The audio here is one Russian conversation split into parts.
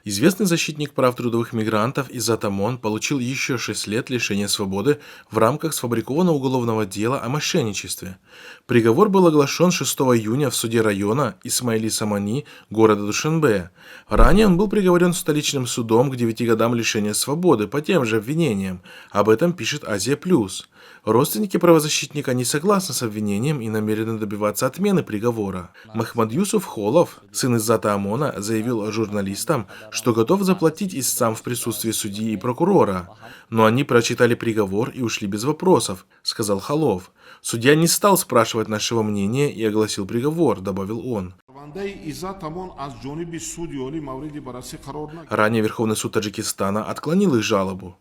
Известный защитник прав трудовых мигрантов Иззат Амон получил еще 6 лет лишения свободы в рамках сфабрикованного уголовного дела о мошенничестве. Приговор был оглашен 6 июня в суде района Исмаили Самани города Душанбе. Ранее он был приговорен столичным судом к 9 годам лишения свободы по тем же обвинениям. Об этом пишет Азия Плюс. Родственники правозащитника не согласны с обвинением и намерены добиваться отмены приговора. Махмад Юсуф Холов, сын Иззата Амона, заявил журналистам, что готов заплатить истцам в присутствии судьи и прокурора. Но они прочитали приговор и ушли без вопросов, сказал Холов. Судья не стал спрашивать нашего мнения и огласил приговор, добавил он. Ранее Верховный суд Таджикистана отклонил их жалобу.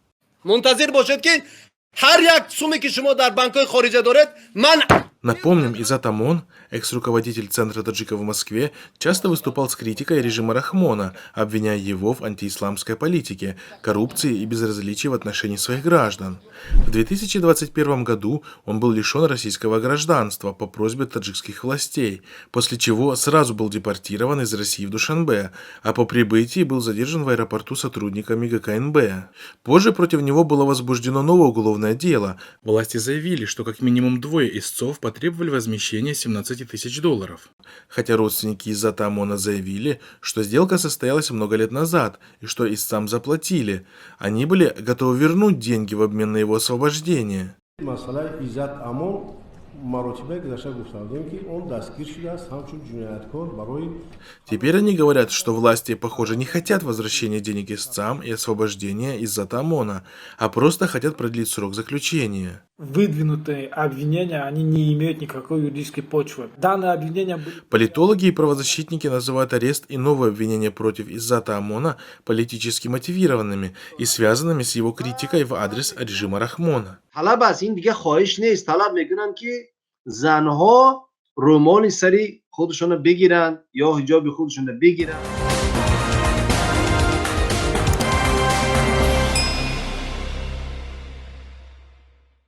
Напомним, Иззат Амон, экс-руководитель Центра таджиков в Москве, часто выступал с критикой режима Рахмона, обвиняя его в антиисламской политике, коррупции и безразличии в отношении своих граждан. В 2021 году он был лишен российского гражданства по просьбе таджикских властей, после чего сразу был депортирован из России в Душанбе, а по прибытии был задержан в аэропорту сотрудниками ГКНБ. Позже против него было возбуждено новое уголовное дело. Власти заявили, что как минимум двое истцов потребовали возмещения $17 тысяч. Хотя родственники Иззата Амона заявили, что сделка состоялась много лет назад и что истцам заплатили, они были готовы вернуть деньги в обмен на его освобождение. Теперь они говорят, что власти, похоже, не хотят возвращения денег истцам и освобождения Иззата Амона, а просто хотят продлить срок заключения. Выдвинутые обвинения, они не имеют никакой юридической почвы. Данные обвинения... Политологи и правозащитники называют арест и новые обвинения против Иззата Амона политически мотивированными и связанными с его критикой в адрес режима Рахмона. زنها رومانی سری خودشون بگیرن یا حجاب خودشون بگیرن